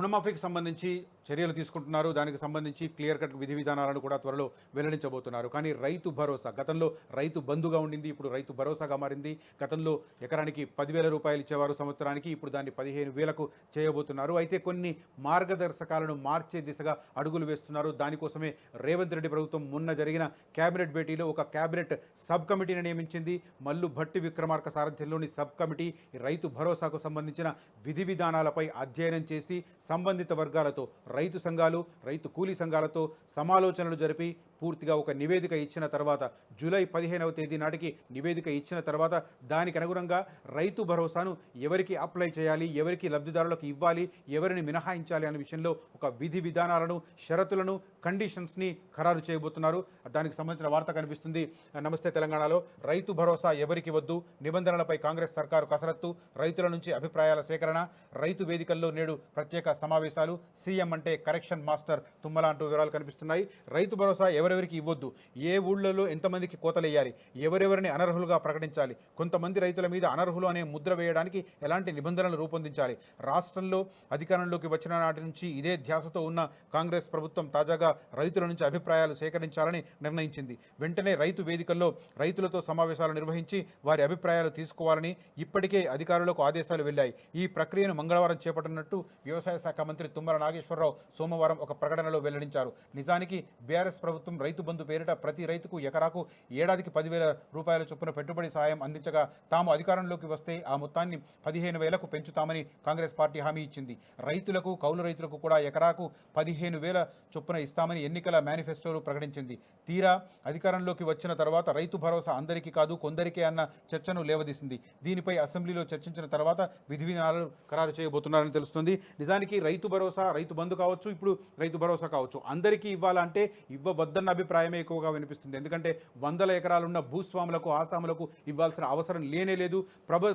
రుణమాఫీకి సంబంధించి చర్యలు తీసుకుంటున్నారు. దానికి సంబంధించి క్లియర్ కట్ విధి విధానాలను కూడా త్వరలో వెల్లడించబోతున్నారు. కానీ రైతు భరోసా గతంలో రైతు బంధుగా ఉండింది, ఇప్పుడు రైతు భరోసాగా మారింది. గతంలో ఎకరానికి 10,000 రూపాయలు ఇచ్చేవారు సంవత్సరానికి, ఇప్పుడు దాన్ని 15,000కు చేయబోతున్నారు. అయితే కొన్ని మార్గదర్శకాలను మార్చే దిశగా అడుగులు వేస్తున్నారు. దానికోసమే రేవంత్ రెడ్డి ప్రభుత్వం మొన్న జరిగిన కేబినెట్ భేటీలో ఒక కేబినెట్ సబ్ కమిటీని నియమించింది. మల్లు భట్టి విక్రమార్క సారథ్యంలోని సబ్ కమిటీ రైతు భరోసాకు సంబంధించిన విధి విధానాలపై అధ్యయనం చేసి సంబంధిత వర్గాలతో, రైతు సంఘాలు, రైతు కూలీ సంఘాలతో సమాలోచనలు జరిపి పూర్తిగా ఒక నివేదిక ఇచ్చిన తర్వాత, జూలై 15వ తేదీ నాటికి నివేదిక ఇచ్చిన తర్వాత దానికి అనుగుణంగా రైతు భరోసాను ఎవరికి అప్లై చేయాలి, ఎవరికి లబ్ధిదారులకు ఇవ్వాలి, ఎవరిని మినహాయించాలి అనే విషయంలో ఒక విధి విధానాలను, షరతులను, కండిషన్స్ని ఖరారు చేయబోతున్నారు. దానికి సంబంధించిన వార్త కనిపిస్తుంది. నమస్తే తెలంగాణలో రైతు భరోసా ఎవరికి వద్దు, నిబంధనలపై కాంగ్రెస్ సర్కారు కసరత్తు, రైతుల నుంచి అభిప్రాయాల సేకరణ, రైతు వేదికల్లో నేడు ప్రత్యేక సమావేశాలు, సీఎం అంటే కరెక్షన్ మాస్టర్ తుమ్మల అంటూ వివరాలు కనిపిస్తున్నాయి. రైతు భరోసా ఎవరెవరికి ఇవ్వద్దు, ఏ ఊళ్ళలో ఎంతమందికి కోతలేయాలి, ఎవరెవరిని అనర్హులుగా ప్రకటించాలి, కొంతమంది రైతుల మీద అనర్హులు అనే ముద్ర వేయడానికి ఎలాంటి నిబంధనలు రూపొందించాలి. రాష్ట్రంలో అధికారంలోకి వచ్చిన నాటి నుంచి ఇదే ధ్యాసతో ఉన్న కాంగ్రెస్ ప్రభుత్వం తాజాగా రైతుల నుంచి అభిప్రాయాలు సేకరించాలని నిర్ణయించింది. వెంటనే రైతు వేదికల్లో రైతులతో సమావేశాలు నిర్వహించి వారి అభిప్రాయాలు తీసుకోవాలని ఇప్పటికే అధికారులకు ఆదేశాలు వెళ్లాయి. ఈ ప్రక్రియను మంగళవారం చేపట్టనున్నట్టు వ్యవసాయ శాఖ మంత్రి తుమ్మల నాగేశ్వరరావు సోమవారం ఒక ప్రకటనలో వెల్లడించారు. నిజానికి బీఆర్ఎస్ ప్రభుత్వం రైతు బంధు పేరిట ప్రతి రైతుకు ఎకరాకు ఏడాదికి 10,000 రూపాయల చొప్పున పెట్టుబడి సాయం అందించగా, తాము అధికారంలోకి వస్తే ఆ మొత్తాన్ని 15,000కు పెంచుతామని కాంగ్రెస్ పార్టీ హామీ ఇచ్చింది. రైతులకు, కౌలు రైతులకు కూడా ఎకరాకు 15,000 చొప్పున ఇస్తామని ఎన్నికల మేనిఫెస్టోలో ప్రకటించింది. తీరా అధికారంలోకి వచ్చిన తర్వాత రైతు భరోసా అందరికీ కాదు కొందరికే అన్న చర్చను లేవదీసింది. దీనిపై అసెంబ్లీలో చర్చించిన తర్వాత విధి విధానాలు ఖరారు చేయబోతున్నారని తెలుస్తుంది. నిజానికి రైతు భరోసా, రైతు బంధు కావచ్చు, ఇప్పుడు రైతు భరోసా కావచ్చు, అందరికీ ఇవ్వాలంటే ఇవ్వవద్దన్న అభిప్రాయమే ఎక్కువగా వినిపిస్తుంది. ఎందుకంటే 100 ఎకరాలున్న భూస్వాములకు, ఆసాములకు ఇవ్వాల్సిన అవసరం లేనే లేదు.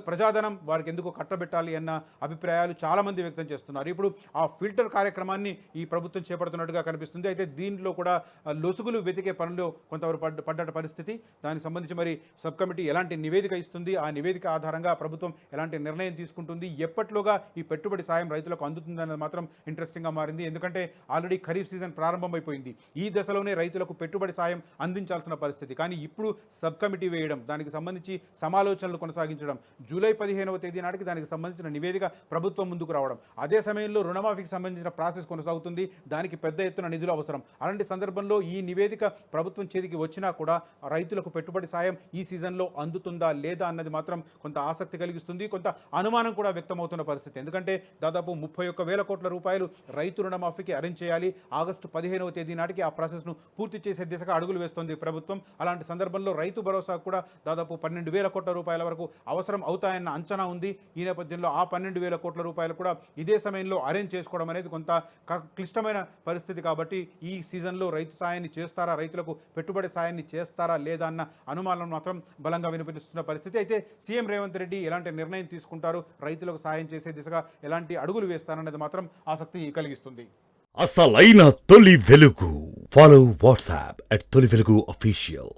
ప్రజాధనం వారికి ఎందుకు కట్టబెట్టాలి అన్న అభిప్రాయాలు చాలామంది వ్యక్తం చేస్తున్నారు. ఇప్పుడు ఆ ఫిల్టర్ కార్యక్రమాన్ని ఈ ప్రభుత్వం చేపడుతున్నట్టుగా కనిపిస్తుంది. అయితే దీనిలో కూడా లొసుగులు వెతికే పనిలో కొంతవరకు పడ్డ పరిస్థితి. దానికి సంబంధించి మరి సబ్ కమిటీ ఎలాంటి నివేదిక ఇస్తుంది, ఆ నివేదిక ఆధారంగా ప్రభుత్వం ఎలాంటి నిర్ణయం తీసుకుంటుంది, ఎప్పట్లోగా ఈ పెట్టుబడి సాయం రైతులకు అందుతుందన్నది మాత్రం ఇంట్రెస్టింగ్గా మారింది. ఎందుకంటే ఆల్రెడీ ఖరీఫ్ సీజన్ ప్రారంభమైపోయింది. ఈ దశలోనే రైతులకు పెట్టుబడి సాయం అందించాల్సిన పరిస్థితి. కానీ ఇప్పుడు సబ్ కమిటీ వేయడం, దానికి సంబంధించి సమాలోచనలు కొనసాగించడం, జూలై 15వ తేదీ నాటికి దానికి సంబంధించిన నివేదిక ప్రభుత్వం ముందుకు రావడం, అదే సమయంలో రుణమాఫీకి సంబంధించిన ప్రాసెస్ కొనసాగుతుంది. దానికి పెద్ద ఎత్తున నిధులు అవసరం. అలాంటి సందర్భంలో ఈ నివేదిక ప్రభుత్వం చేతికి వచ్చినా కూడా రైతులకు పెట్టుబడి సాయం ఈ సీజన్లో అందుతుందా లేదా అన్నది మాత్రం కొంత ఆసక్తి కలిగిస్తుంది. కొంత అనుమానం కూడా వ్యక్తమవుతున్న పరిస్థితి. ఎందుకంటే దాదాపు 31,000 కోట్ల రూపాయలు రైతు రుణమాఫీకి అరేంజ్ చేయాలి. ఆగస్టు 15వ తేదీ నాటికి ఆ ప్రాసెస్ను పూర్తి చేసే దిశగా అడుగులు వేస్తోంది ప్రభుత్వం. అలాంటి సందర్భంలో రైతు భరోసా కూడా దాదాపు 12,000 కోట్ల రూపాయల వరకు అవసరం అవుతాయన్న అంచనా ఉంది. ఈ నేపథ్యంలో ఆ 12,000 కోట్ల రూపాయలు కూడా ఇదే సమయంలో అరేంజ్ చేసుకోవడం అనేది కొంత క్లిష్టమైన పరిస్థితి. కాబట్టి ఈ సీజన్లో రైతు సాయాన్ని చేస్తారా, రైతులకు పెట్టుబడి సాయాన్ని చేస్తారా లేదా అన్న అనుమానం మాత్రం బలంగా వినిపిస్తున్న పరిస్థితి. అయితే సీఎం రేవంత్ రెడ్డి ఎలాంటి నిర్ణయం తీసుకుంటారు, రైతులకు సాయం చేసే దిశగా ఎలాంటి అడుగులు వేస్తారన్నది మాత్రం ఆసక్తి కలిగిస్తుంది. అసలైన తొలి వెలుగు. ఫాలో వాట్సాప్ @తొలి వెలుగు అఫీషియల్.